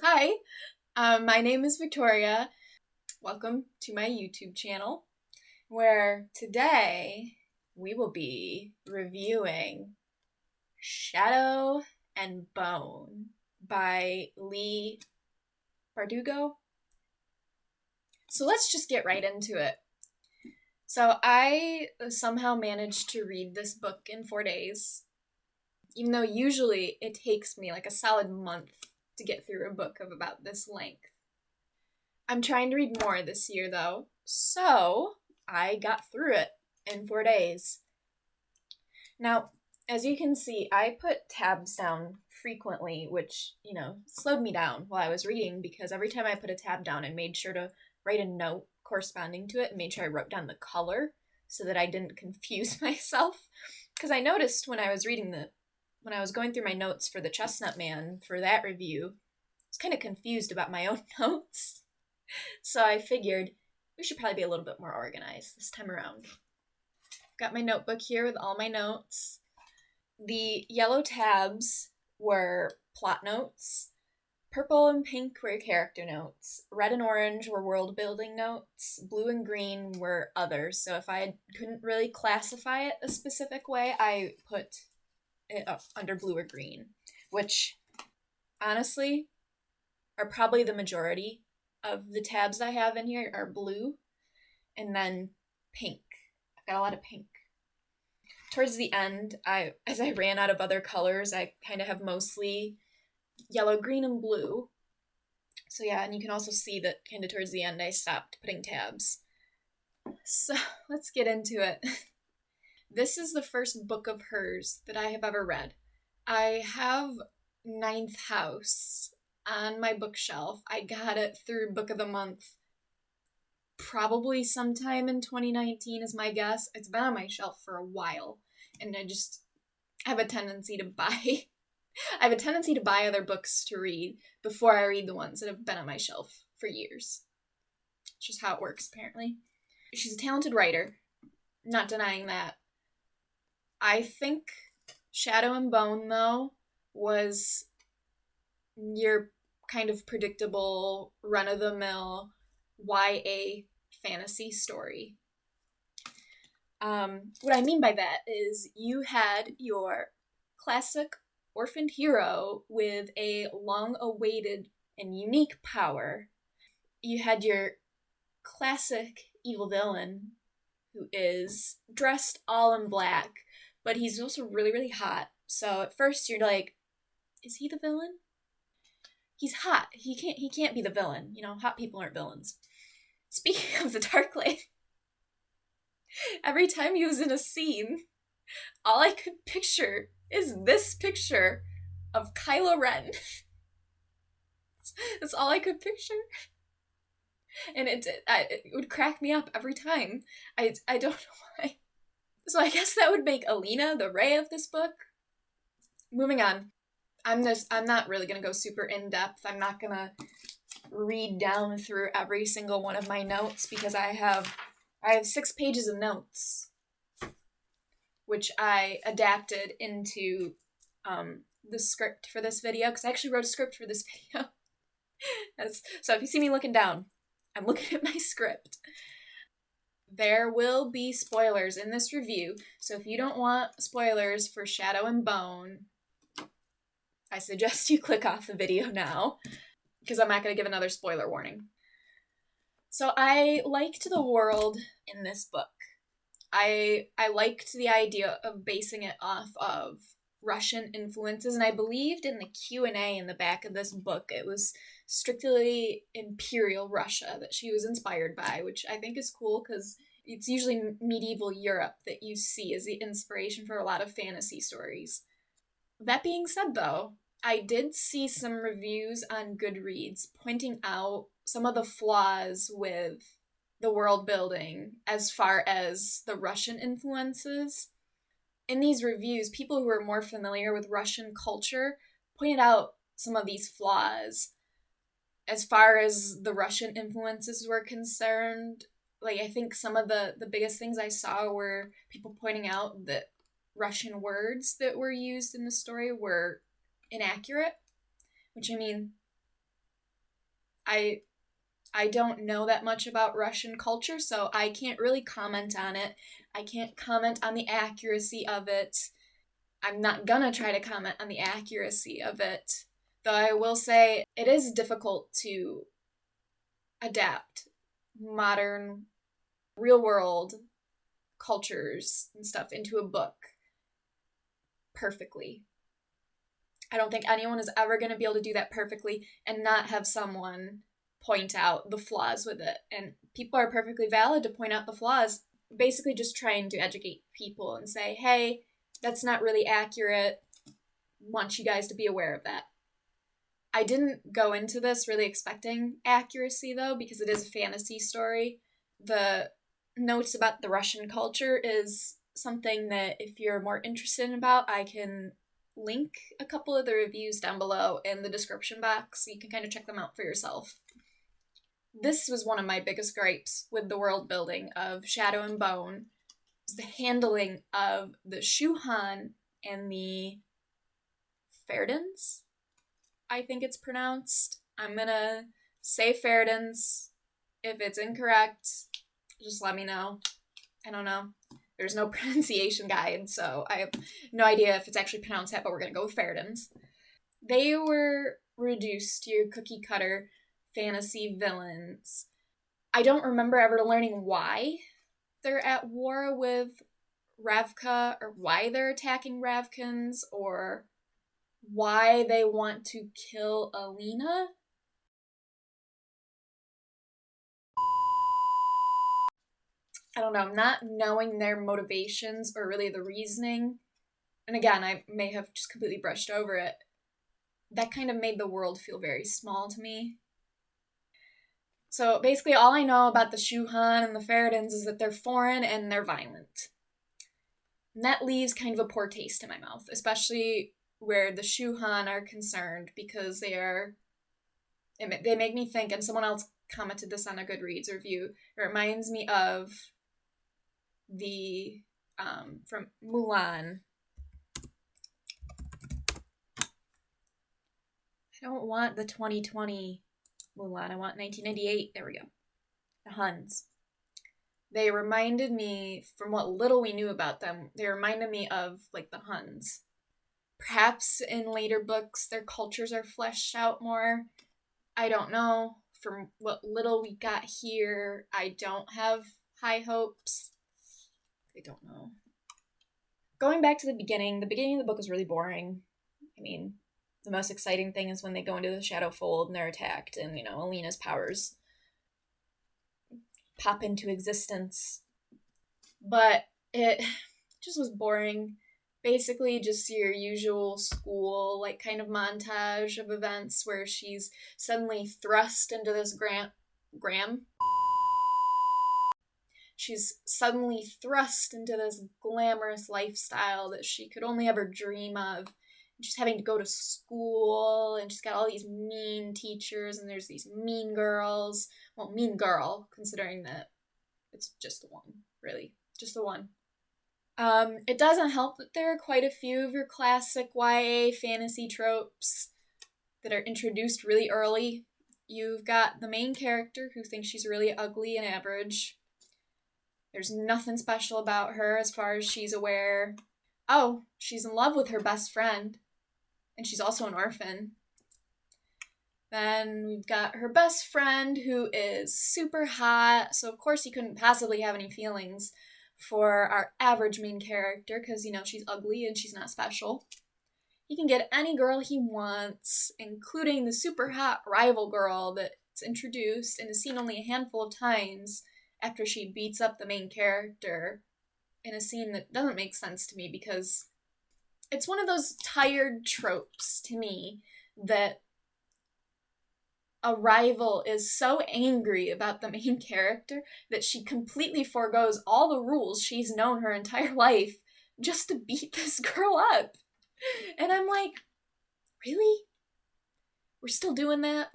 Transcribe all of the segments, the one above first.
Hi, my name is Victoria. Welcome to my YouTube channel, where today we will be reviewing Shadow and Bone by Lee Bardugo. So let's just get right into it. So I somehow managed to read this book in 4 days, even though usually it takes me like a solid month to get through a book of about this length. I'm trying to read more this year, though, so I got through it in 4 days. Now, as you can see, I put tabs down frequently, which, slowed me down while I was reading, because every time I put a tab down, I made sure to write a note corresponding to it and made sure I wrote down the color so that I didn't confuse myself. Because I noticed when I was going through my notes for the Chestnut Man for that review, I was kind of confused about my own notes. So I figured we should probably be a little bit more organized this time around. Got my notebook here with all my notes. The yellow tabs were plot notes. Purple and pink were character notes. Red and orange were world building notes. Blue and green were others. So if I couldn't really classify it a specific way, I put it up under blue or green, which honestly are probably the majority of the tabs I have in here are blue, and then pink. I've got a lot of pink. Towards the end, as I ran out of other colors, I kind of have mostly yellow, green, and blue. So yeah, and you can also see that kind of towards the end I stopped putting tabs. So let's get into it. This is the first book of hers that I have ever read. I have Ninth House on my bookshelf. I got it through Book of the Month probably sometime in 2019 is my guess. It's been on my shelf for a while, and I have a tendency to buy other books to read before I read the ones that have been on my shelf for years. It's just how it works, apparently. She's a talented writer, not denying that. I think Shadow and Bone, though, was your kind of predictable, run-of-the-mill YA fantasy story. What I mean by that is you had your classic orphaned hero with a long-awaited and unique power. You had your classic evil villain who is dressed all in black, but he's also really, really hot. So at first you're like, is he the villain? He's hot. He can't be the villain. Hot people aren't villains. Speaking of the Dark Lady, every time he was in a scene, all I could picture is this picture of Kylo Ren. That's all I could picture. And it would crack me up every time. I don't know why. So I guess that would make Alina the Rey of this book. Moving on. I'm not really going to go super in-depth. I'm not going to read down through every single one of my notes because I have 6 pages of notes, which I adapted into the script for this video, because I actually wrote a script for this video. So if you see me looking down, I'm looking at my script. There will be spoilers in this review, so if you don't want spoilers for Shadow and Bone, I suggest you click off the video now, because I'm not going to give another spoiler warning. So I liked the world in this book. I liked the idea of basing it off of Russian influences, and I believed in the Q&A in the back of this book it was strictly Imperial Russia that she was inspired by, which I think is cool because it's usually medieval Europe that you see as the inspiration for a lot of fantasy stories. That being said, though, I did see some reviews on Goodreads pointing out some of the flaws with the world building as far as the Russian influences. In these reviews, people who are more familiar with Russian culture pointed out some of these flaws. As far as the Russian influences were concerned, I think some of the biggest things I saw were people pointing out that Russian words that were used in the story were inaccurate, which, I mean, I don't know that much about Russian culture, so I can't really comment on it. I can't comment on the accuracy of it. I'm not gonna try to comment on the accuracy of it, though I will say it is difficult to adapt modern, real world cultures and stuff into a book perfectly. I don't think anyone is ever going to be able to do that perfectly and not have someone point out the flaws with it. And people are perfectly valid to point out the flaws, basically just trying to educate people and say, hey, that's not really accurate. Want you guys to be aware of that. I didn't go into this really expecting accuracy, though, because it is a fantasy story. The notes about the Russian culture is something that if you're more interested about, I can link a couple of the reviews down below in the description box so you can kind of check them out for yourself. This was one of my biggest gripes with the world building of Shadow and Bone, was the handling of the Shuhan and the Ferdins, I think it's pronounced. I'm gonna say Ferdins. If it's incorrect, just let me know. I don't know. There's no pronunciation guide, so I have no idea if it's actually pronounced that, but we're gonna go with Ferdins. They were reduced to your cookie cutter fantasy villains. I don't remember ever learning why they're at war with Ravka, or why they're attacking Ravkans, or why they want to kill Alina. I don't know, not knowing their motivations or really the reasoning, and again, I may have just completely brushed over it, that kind of made the world feel very small to me. So basically all I know about the Shuhan and the Ferdins is that they're foreign and they're violent. And that leaves kind of a poor taste in my mouth, especially where the Shuhan are concerned, because they make me think, and someone else commented this on a Goodreads review, it reminds me of the, from Mulan. I don't want the 2020 Mulan, I want 1998, there we go. The Huns. They reminded me, from what little we knew about them, they reminded me of, like, the Huns. Perhaps in later books their cultures are fleshed out more. I don't know. From what little we got here, I don't have high hopes. I don't know. Going back to the beginning of the book is really boring. I mean, the most exciting thing is when they go into the Shadow Fold and they're attacked and, Alina's powers pop into existence. But it just was boring. Basically just your usual school, like, kind of montage of events where she's suddenly thrust into this She's suddenly thrust into this glamorous lifestyle that she could only ever dream of. She's having to go to school, and she's got all these mean teachers, and there's these mean girls. Well, mean girl, considering that it's just the one, really. Just the one. It doesn't help that there are quite a few of your classic YA fantasy tropes that are introduced really early. You've got the main character who thinks she's really ugly and average. There's nothing special about her as far as she's aware. Oh, she's in love with her best friend, and she's also an orphan. Then we've got her best friend who is super hot, so of course he couldn't possibly have any feelings for our average main character, because, she's ugly and she's not special. He can get any girl he wants, including the super hot rival girl that's introduced and is seen only a handful of times after she beats up the main character in a scene that doesn't make sense to me, because it's one of those tired tropes to me that a rival is so angry about the main character that she completely forgoes all the rules she's known her entire life just to beat this girl up. And I'm like, really? We're still doing that?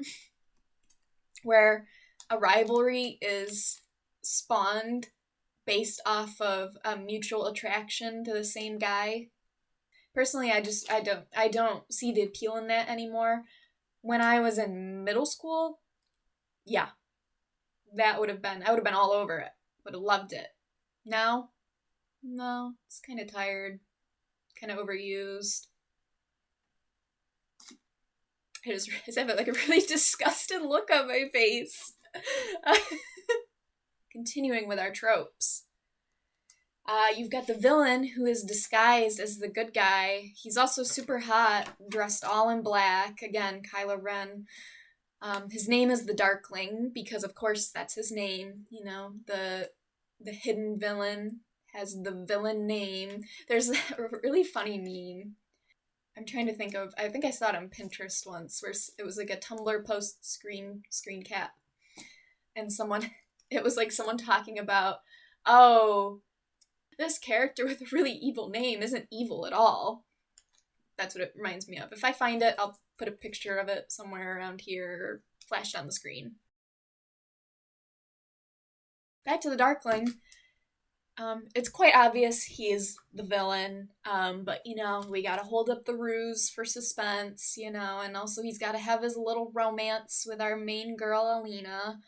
Where a rivalry is spawned based off of a mutual attraction to the same guy. Personally, I don't see the appeal in that anymore. When I was in middle school, Yeah, I would have been all over it. Would have loved it. Now, no, it's kind of tired, kind of overused. I have like a really disgusted look on my face. Continuing with our tropes. You've got the villain who is disguised as the good guy. He's also super hot, dressed all in black. Again, Kylo Ren. His name is the Darkling because, of course, that's his name. You know, the hidden villain has the villain name. There's a really funny meme. I'm trying to think of. I think I saw it on Pinterest once, where it was like a Tumblr post screen cap, and it was like someone talking about, oh, this character with a really evil name isn't evil at all. That's what it reminds me of. If I find it, I'll put a picture of it somewhere around here or flash on the screen. Back to the Darkling. It's quite obvious he is the villain, but, you know, we gotta hold up the ruse for suspense, you know, and also he's gotta have his little romance with our main girl, Alina.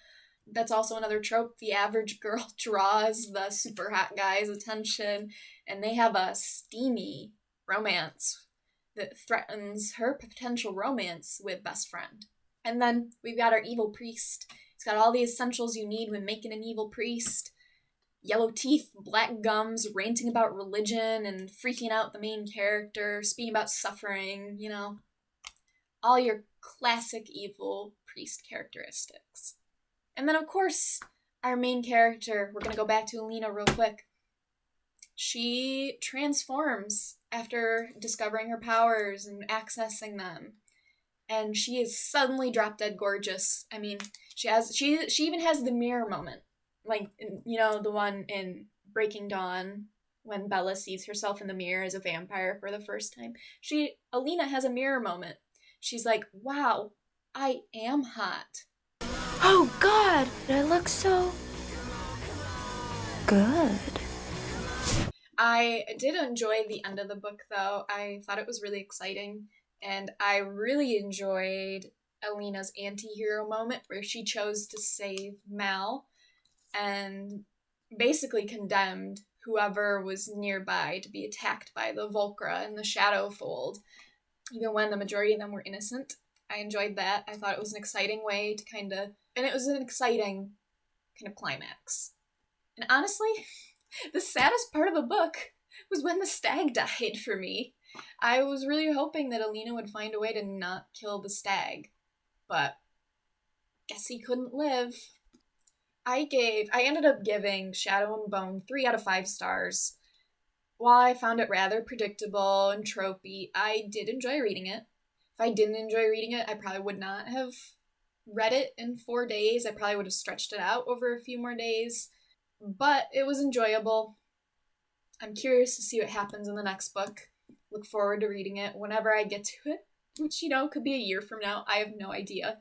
That's also another trope. The average girl draws the super hot guy's attention, and they have a steamy romance that threatens her potential romance with best friend. And then we've got our evil priest. He's got all the essentials you need when making an evil priest. Yellow teeth, black gums, ranting about religion and freaking out the main character, speaking about suffering, you know. All your classic evil priest characteristics. And then, of course, our main character, we're going to go back to Alina real quick. She transforms after discovering her powers and accessing them. And she is suddenly drop dead gorgeous. I mean, she even has the mirror moment. Like, you know, the one in Breaking Dawn when Bella sees herself in the mirror as a vampire for the first time. Alina has a mirror moment. She's like, wow, I am hot. Oh God, I look so good. I did enjoy the end of the book, though. I thought it was really exciting, and I really enjoyed Alina's anti-hero moment where she chose to save Mal and basically condemned whoever was nearby to be attacked by the Volcra in the Shadow Fold, even when the majority of them were innocent. I enjoyed that. I thought it was an exciting way to and it was an exciting kind of climax. And honestly, the saddest part of the book was when the stag died for me. I was really hoping that Alina would find a way to not kill the stag, but guess he couldn't live. I ended up giving Shadow and Bone 3 out of 5 stars. While I found it rather predictable and tropey, I did enjoy reading it. If I didn't enjoy reading it, I probably would not have read it in 4 days. I probably would have stretched it out over a few more days. But it was enjoyable. I'm curious to see what happens in the next book. Look forward to reading it whenever I get to it, which, you know, could be a year from now. I have no idea.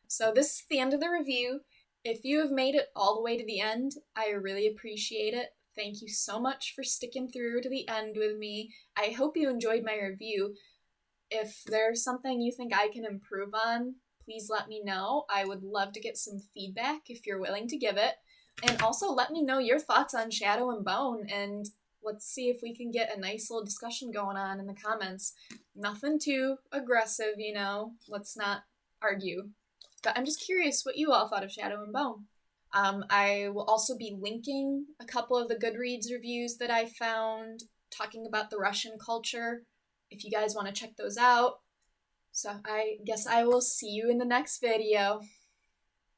So this is the end of the review. If you have made it all the way to the end, I really appreciate it. Thank you so much for sticking through to the end with me. I hope you enjoyed my review. If there's something you think I can improve on, please let me know. I would love to get some feedback if you're willing to give it. And also let me know your thoughts on Shadow and Bone, and let's see if we can get a nice little discussion going on in the comments. Nothing too aggressive, you know. Let's not argue. But I'm just curious what you all thought of Shadow and Bone. I will also be linking a couple of the Goodreads reviews that I found talking about the Russian culture, if you guys want to check those out. So I guess I will see you in the next video.